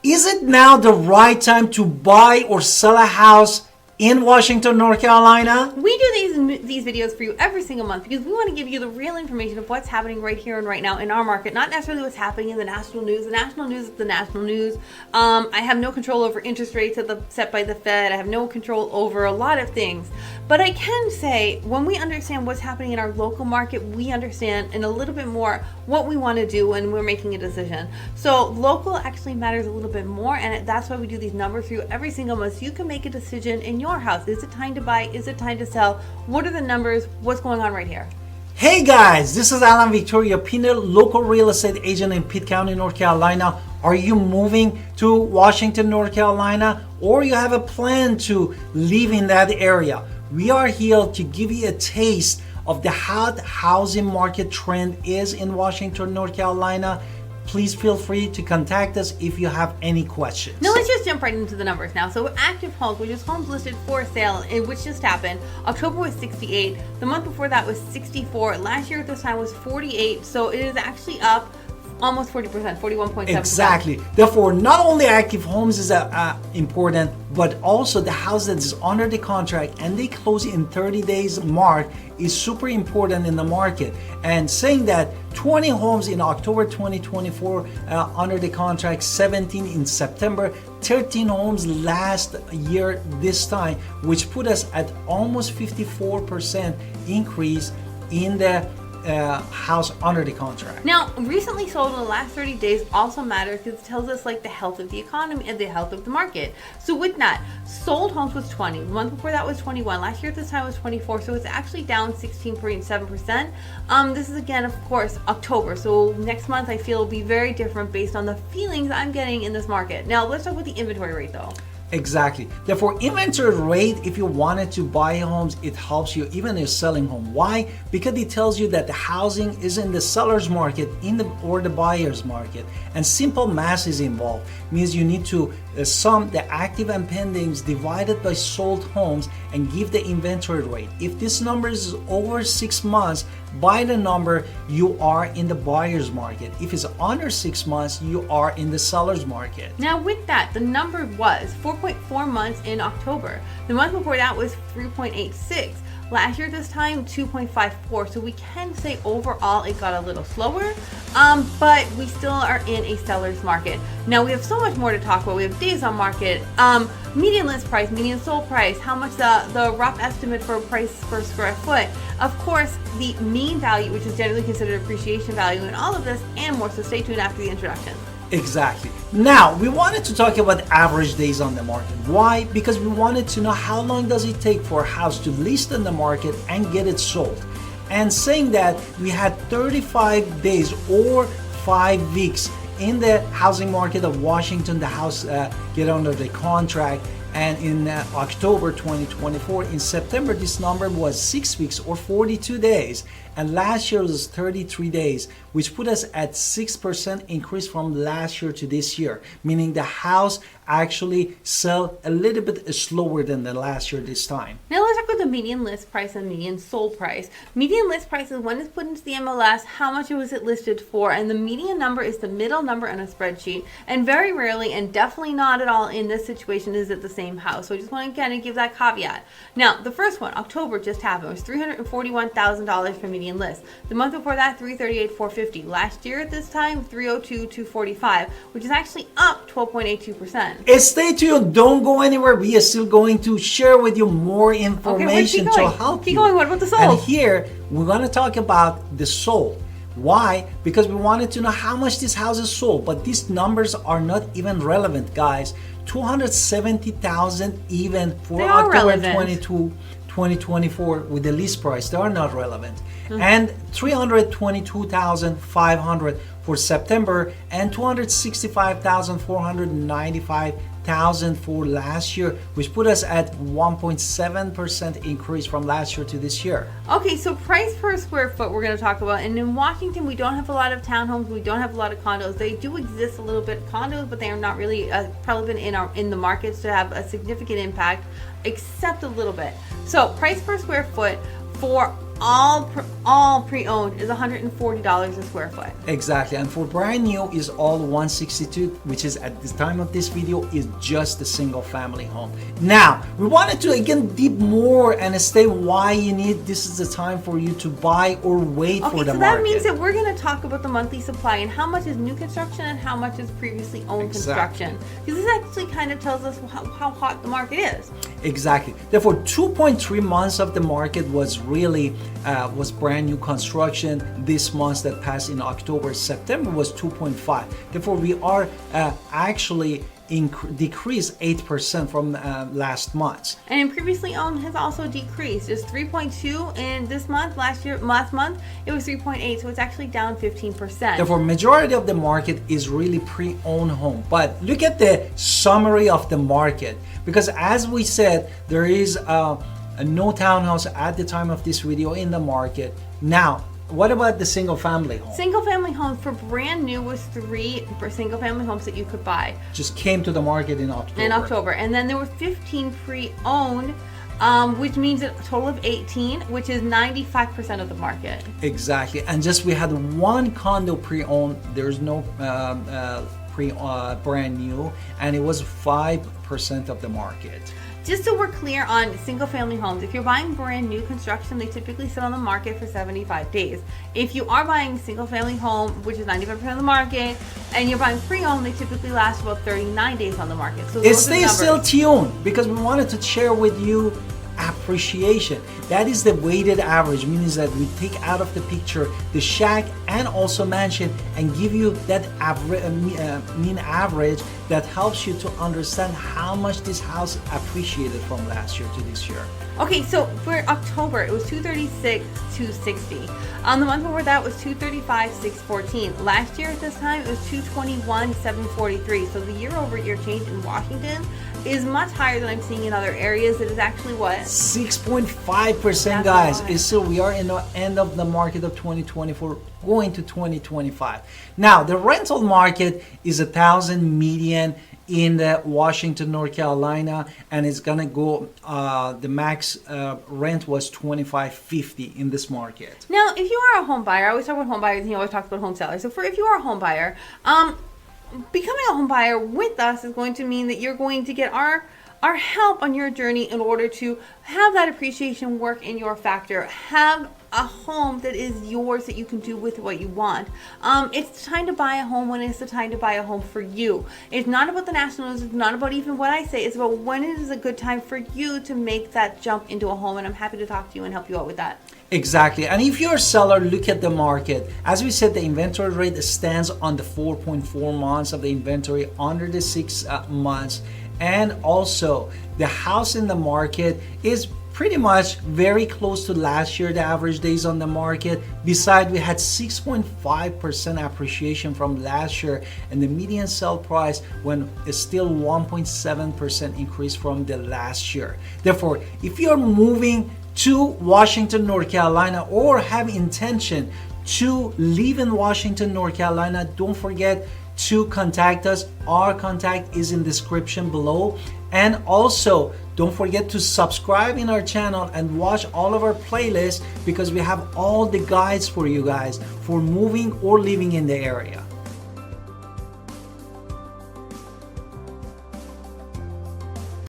Is it now the right time to buy or sell a house in Washington, North Carolina? We do these videos for you every single month because we want to give you the real information of what's happening right here and right now in our market, not necessarily what's happening in the national news. The national news is the national news. I have no control over interest rates set by the Fed. I have no control over a lot of things. But I can say when we understand what's happening in our local market, we understand in a little bit more what we want to do when we're making a decision. So local actually matters a little bit more, and that's why we do these numbers for you every single month so you can make a decision in your house. Is it time to buy? Is it time to sell? What are the numbers? What's going on right here? Hey guys, this is Alan Victoria Pina, local real estate agent in Pitt County, North Carolina. Are you moving to Washington, North Carolina, or you have a plan to live in that area? We are here to give you a taste of the hot housing market trend is in Washington, North Carolina. Please feel free to contact us if you have any questions. Now let's just jump right into the numbers now. So active homes, which is homes listed for sale, which just happened. October was 68. The month before that was 64. Last year at this time was 48. So it is actually up almost 40%, 41.7%. Exactly. Therefore, not only active homes is important, but also the house that is under the contract and they close in 30 days mark is super important in the market. And saying that 20 homes in October 2024 under the contract, 17 in September, 13 homes last year this time, which put us at almost 54% increase in the house under the contract. Now, recently sold in the last 30 days also matters because it tells us like the health of the economy and the health of the market. So with that, sold homes was 20. The month before that was 21. Last year at this time was 24. So it's actually down 16.7%. This is again, of course, October. So next month I feel will be very different based on the feelings I'm getting in this market. Now let's talk about the inventory rate though. Exactly. Therefore, inventory rate, if you wanted to buy homes, it helps you even if you're selling home. Why? Because it tells you that the housing is in the seller's market or the buyer's market. And simple math is involved. Means you need to sum the active and pendings divided by sold homes and give the inventory rate. If this number is over 6 months, by the number, you are in the buyer's market. If it's under 6 months, you are in the seller's market. Now with that, the number was 4.4 months in October. The month before that was 3.86. Last year this time, 2.54. So we can say overall it got a little slower, but we still are in a seller's market. Now we have so much more to talk about. We have days on market, median list price, median sold price, how much the rough estimate for price per square foot. Of course, the mean value, which is generally considered appreciation value, and all of this and more. So stay tuned after the introduction. Exactly. Now, we wanted to talk about average days on the market. Why? Because we wanted to know how long does it take for a house to list in the market and get it sold. And saying that we had 35 days or 5 weeks in the housing market of Washington, the house get under the contract. And in October 2024, in September, this number was 6 weeks or 42 days. And last year was 33 days, which put us at 6% increase from last year to this year, meaning the house actually sell a little bit slower than the last year this time. Now let's talk about the median list price and median sold price. Median list price is when it's put into the MLS, how much was it listed for, and the median number is the middle number on a spreadsheet. And very rarely, and definitely not at all in this situation, is it the same house. So I just want to kind of give that caveat. Now, the first one, October just happened, was $341,000 for median list. The month before that, $338,450. Last year at this time, $302,245, which is actually up 12.82%. Stay tuned. Don't go anywhere. We are still going to share with you more information to help you. Keep going. What about the sold? And here, we're going to talk about the sold. Why? Because we wanted to know how much this house is sold, but these numbers are not even relevant, guys. 270,000 even for October 2024 with the list price. They are not relevant. Mm-hmm. And 322,500 for September and 265,495 for last year, which put us at 1.7% increase from last year to this year. Okay, so price per square foot we're going to talk about. And in Washington, we don't have a lot of townhomes. We don't have a lot of condos. They do exist a little bit, condos, but they are not really probably been in the markets to have a significant impact, except a little bit. So price per square foot for all pre-owned is $140 a square foot. Exactly, and for brand new is all 162, which is at the time of this video is just a single family home. Now we wanted to again deep more and state why you need, this is the time for you to buy or wait for the so market. That means that we're going to talk about the monthly supply and how much is new construction and how much is previously owned construction, because this actually kind of tells us how hot the market is. Exactly. Therefore, 2.3 months of the market was really was brand new construction. This month that passed in October, September was 2.5. Therefore, we are actually decreased 8% from last month. And in previously owned has also decreased. It's 3.2 in this month. Last month it was 3.8, so it's actually down 15%. Therefore, majority of the market is really pre-owned home. But look at the summary of the market, because as we said, there is no townhouse at the time of this video in the market. Now, what about the single family home? Single family homes for brand new was 3 single family homes that you could buy. Just came to the market in October. And then there were 15 pre-owned, which means a total of 18, which is 95% of the market. Exactly. And just we had one condo pre-owned. There's no brand new, and it was 5% of the market. Just so we're clear on single family homes, if you're buying brand new construction, they typically sit on the market for 75 days. If you are buying a single family home, which is 95% of the market, and you're buying pre-owned, they typically last about 39 days on the market. So stay still tuned, because we wanted to share with you appreciation. That is the weighted average, means that we take out of the picture the shack and also mansion and give you that mean average that helps you to understand how much this house appreciated from last year to this year. Okay, so for October it was 236, 260. The month before that was 235, 614. Last year at this time it was 221, 743. So the year-over-year change in Washington is much higher than I'm seeing in other areas. It is actually what? 6.5%, guys. So we are in the end of the market of 2024, going to 2025. Now the rental market is 1,000 median in the Washington, North Carolina, and it's gonna go. The max rent was $25.50 in this market. Now, if you are a home buyer, I always talk about home buyers, and you always talk about home sellers. So, if you are a home buyer, becoming a home buyer with us is going to mean that you're going to get our help on your journey in order to have that appreciation work in your factor. Have a home that is yours that you can do with what you want. It's time to buy a home when it's the time to buy a home for you. It's not about the national news. It's not about even what I say. It's about when it is a good time for you to make that jump into a home. And I'm happy to talk to you and help you out with that. Exactly. And if you're a seller, look at the market. As we said, the inventory rate stands on the 4.4 months of the inventory under the 6 months. And also the house in the market is pretty much very close to last year, the average days on the market. Besides, we had 6.5% appreciation from last year, and the median sell price when is still 1.7% increase from the last year. Therefore, if you're moving to Washington, North Carolina, or have intention to live in Washington, North Carolina, don't forget to contact us. Our contact is in description below. And also don't forget to subscribe in our channel and watch all of our playlists, because we have all the guides for you guys for moving or living in the area.